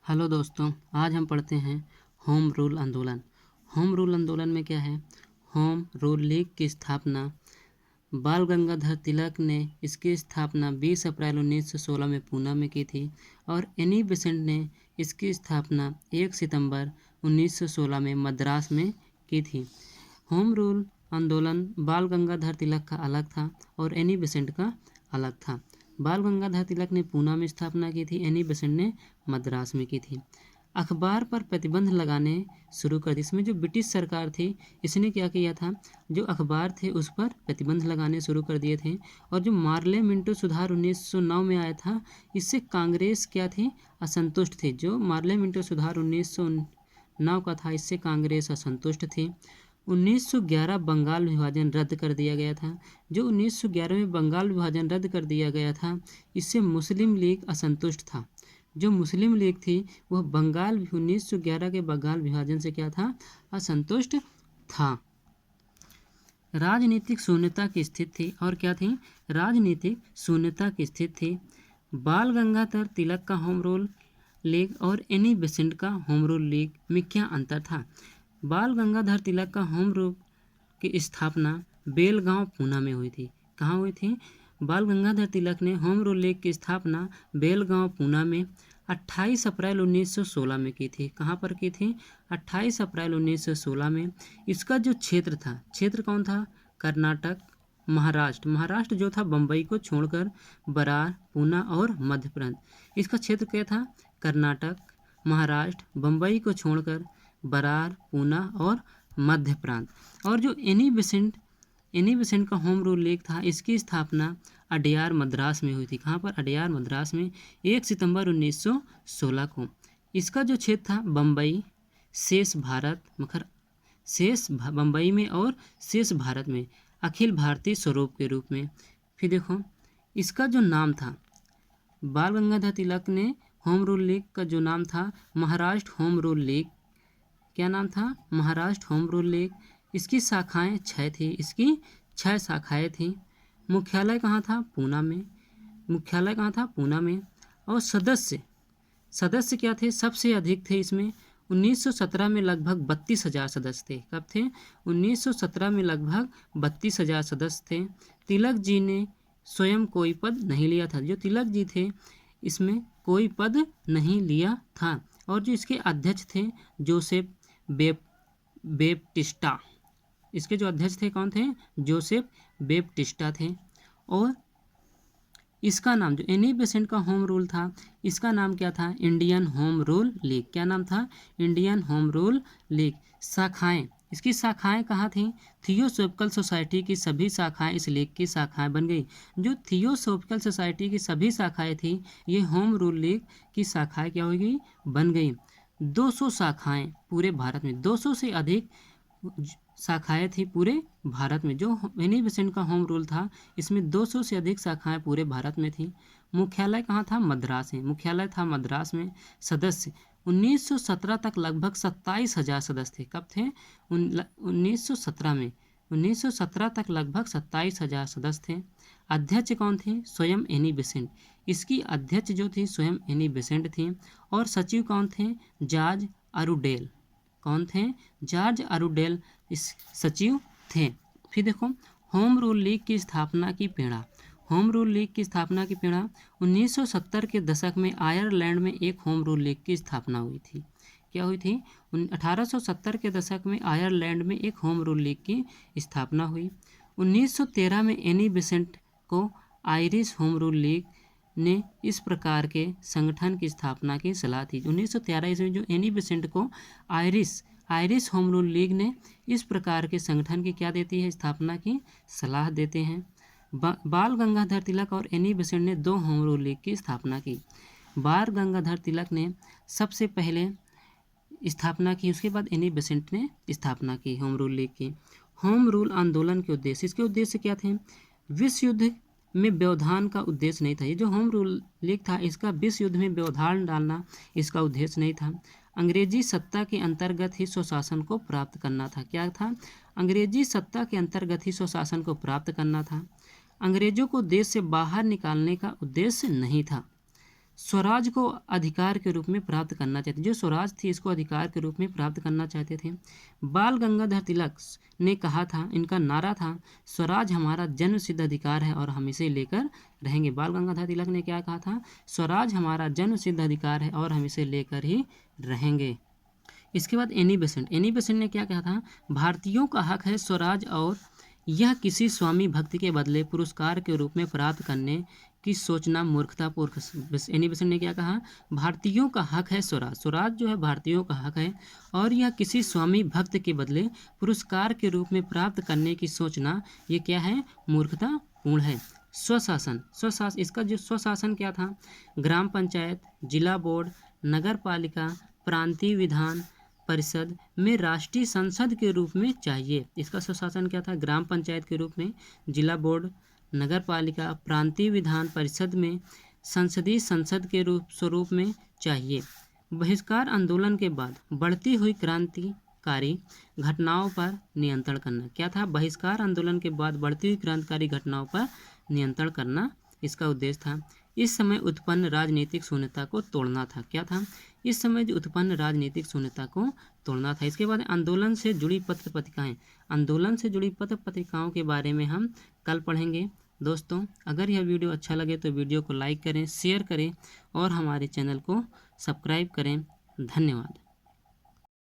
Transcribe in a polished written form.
Hello दोस्तों, आज हम पढ़ते हैं होम रूल आंदोलन। होम रूल आंदोलन में क्या है? होम रूल लीग की स्थापना बाल गंगाधर तिलक ने इसकी स्थापना 20 अप्रैल 1916 में पूना में की थी और एनी बेसेंट ने इसकी स्थापना 1 सितंबर 1916 में मद्रास में की थी। होम रूल आंदोलन बाल गंगाधर तिलक का अलग था और एनी बेसेंट का अलग था। बाल गंगाधर तिलक ने पूना में स्थापना की थी, एनी बेसेंट ने मद्रास में की थी। अखबार पर प्रतिबंध लगाने शुरू कर दी। इसमें जो ब्रिटिश सरकार थी इसने क्या किया था, जो अखबार थे उस पर प्रतिबंध लगाने शुरू कर दिए थे। और जो मार्ले मिंटो सुधार 1909 में आया था, इससे कांग्रेस क्या थी, असंतुष्ट थी। जो मार्ले मिंटो सुधार 1909 का था, इससे कांग्रेस असंतुष्ट थी। 1911 बंगाल विभाजन रद्द कर दिया गया था। जो 1911 में बंगाल विभाजन रद्द कर दिया गया था, इससे मुस्लिम लीग असंतुष्ट था। जो मुस्लिम लीग थी वह 1911 के बंगाल विभाजन से क्या था, असंतुष्ट था। राजनीतिक शून्यता की स्थिति थी। और क्या थी? राजनीतिक शून्यता की स्थिति थी। बाल गंगाधर तिलक का होम रूल लीग और एनी बेसेंट का होम रूल लीग में क्या अंतर था? बाल गंगाधर तिलक का होम रूल की स्थापना बेलगांव पूना में हुई थी। कहाँ हुई थी? बाल गंगाधर तिलक ने होम रूल लीग की स्थापना बेलगांव पूना में 28 अप्रैल 1916 में की थी। कहाँ पर की थी? 28 अप्रैल 1916 में। इसका जो क्षेत्र था, क्षेत्र कौन था? कर्नाटक, महाराष्ट्र। महाराष्ट्र जो था बम्बई को छोड़कर बरार, पूना और मध्य प्रदेश। इसका क्षेत्र क्या था? कर्नाटक, महाराष्ट्र, बम्बई को छोड़कर बरार, पूना और मध्य प्रांत। और जो एनी बेसेंट का होम रूल लीग था, इसकी स्थापना अडयार मद्रास में हुई थी। कहाँ पर? अडयार मद्रास में 1 सितंबर 1916 को। इसका जो क्षेत्र था बम्बई, शेष भारत, बम्बई में और शेष भारत में अखिल भारतीय स्वरूप के रूप में। फिर देखो, इसका जो नाम था, बाल गंगाधर तिलक ने होम रूल लीग का जो नाम था महाराष्ट्र होम रूल लीग। क्या नाम था? Maharashtra home rule league. इसकी शाखाएं 6 थी। इसकी 6 शाखाएं थी। मुख्यालय कहाँ था? पूना में। मुख्यालय कहाँ था? पूना में। और सदस्य क्या थे? सबसे अधिक थे इसमें। 1917 में लगभग 32,000 सदस्य थे। कब थे? 1917 में लगभग 32,000 सदस्य थे। तिलक जी ने स्वयं कोई पद नहीं लिया था। जो तिलक जी थे इसमें कोई पद नहीं लिया था। और जो इसके अध्यक्ष थे जोसेफ बेप्टिस्टा। इसके जो अध्यक्ष थे कौन थे? जोसेफ बेप्टिस्टा थे। और इसका नाम, जो एनी बेसेंट का होम रूल था, इसका नाम क्या था? Indian home rule league. क्या नाम था? Indian home rule league. शाखाएं, इसकी शाखाएं कहाँ थी? थियोसॉफिकल सोसाइटी की सभी शाखाएं इस लीग की शाखाएं बन गई। जो थियोसॉफिकल सोसाइटी की सभी शाखाएं थी, ये होम रूल लीग की शाखाएं क्या हो गई? बन गई। 200 शाखाएं पूरे भारत में, 200 से अधिक शाखाएं थी पूरे भारत में। जो एनी बेसेंट का होम रूल था, इसमें 200 से अधिक शाखाएं पूरे भारत में थी। मुख्यालय कहाँ था? मद्रास में। मुख्यालय था मद्रास में। सदस्य 1917 तक लगभग 27,000 सदस्य थे। कब थे? 1917 में। 1917 तक लगभग 27,000 सदस्य थे। अध्यक्ष कौन थे? स्वयं एनी बेसेंट। इसकी अध्यक्ष जो थी स्वयं एनी बेसेंट थी। और सचिव कौन थे? जॉर्ज अरुडेल। कौन थे? जॉर्ज अरुडेल इस सचिव थे। फिर देखो, होम रूल लीग की स्थापना की प्रेरणा। होम रूल लीग की स्थापना की प्रेरणा 1970 के दशक में आयरलैंड में एक होम रूल लीग की स्थापना हुई थी। क्या हुई थी? 1870 के दशक में आयरलैंड में एक होम रूल लीग की स्थापना हुई। 1913 में एनी बेसेंट को आयरिश होम रूल लीग ने इस प्रकार के संगठन की स्थापना की सलाह थी। 1913 ईस्वी में जो एनी बेसेंट को आयरिश होम रूल लीग ने इस प्रकार के संगठन की क्या देती है? स्थापना की सलाह देते हैं। बाल गंगाधर तिलक और एनी बेसेंट ने 2 होम रूल लीग की स्थापना की। बाल गंगाधर तिलक ने सबसे पहले स्थापना की, उसके बाद एनी बेसेंट ने स्थापना की होम रूल लीग की। होम रूल आंदोलन के उद्देश्य, इसके उद्देश्य क्या थे? विश्व युद्ध में व्यवधान का उद्देश्य नहीं था। ये जो होम रूल लीग था, इसका विश्व युद्ध में व्यवधान डालना इसका उद्देश्य नहीं था। अंग्रेजी सत्ता के अंतर्गत ही स्वशासन को प्राप्त करना था। क्या था? अंग्रेजी सत्ता के अंतर्गत ही स्वशासन को प्राप्त करना था। अंग्रेजों को देश से बाहर निकालने का उद्देश्य नहीं था। स्वराज को अधिकार के रूप में प्राप्त करना चाहते, जो स्वराज थी इसको अधिकार के रूप में प्राप्त करना चाहते थे। बाल गंगाधर तिलक ने कहा था, इनका नारा था, स्वराज हमारा जन्म सिद्ध अधिकार है और हम इसे लेकर रहेंगे। बाल गंगाधर तिलक ने क्या कहा था? स्वराज हमारा जन्म सिद्ध अधिकार है और हम इसे लेकर ही रहेंगे। इसके बाद एनी बेसेंट ने क्या कहा था? भारतीयों का हक है स्वराज और यह किसी स्वामी भक्ति के बदले पुरस्कार के रूप में प्राप्त करने की सोचना मूर्खतापूर्ण। एनी बेसेंट ने क्या कहा? भारतीयों का हक है स्वराज, स्वराज जो है भारतीयों का हक है और यह किसी स्वामी भक्त के बदले पुरस्कार के रूप में प्राप्त करने की सोचना ये क्या है? मूर्खतापूर्ण है। स्वशासन, इसका जो स्वशासन क्या था? ग्राम पंचायत, जिला बोर्ड, नगर पालिका, प्रांतीय विधान परिषद में राष्ट्रीय संसद के रूप में चाहिए। इसका स्वशासन क्या था? ग्राम पंचायत के रूप में, जिला बोर्ड, नगर पालिका, प्रांतीय विधान परिषद में संसदीय संसद के स्वरूप में चाहिए। बहिष्कार आंदोलन के बाद बढ़ती हुई क्रांतिकारी घटनाओं पर नियंत्रण करना। क्या था? बहिष्कार आंदोलन के बाद बढ़ती हुई क्रांतिकारी घटनाओं पर नियंत्रण करना इसका उद्देश्य था। इस समय उत्पन्न राजनीतिक शून्यता को तोड़ना था। क्या था? इस समय जो उत्पन्न राजनीतिक शून्यता को तोड़ना था। इसके बाद आंदोलन से जुड़ी पत्र पत्रिकाएं, आंदोलन से जुड़ी पत्र पत्रिकाओं के बारे में हम कल पढ़ेंगे। दोस्तों, अगर यह वीडियो अच्छा लगे तो वीडियो को लाइक करें, शेयर करें और हमारे चैनल को सब्सक्राइब करें। धन्यवाद।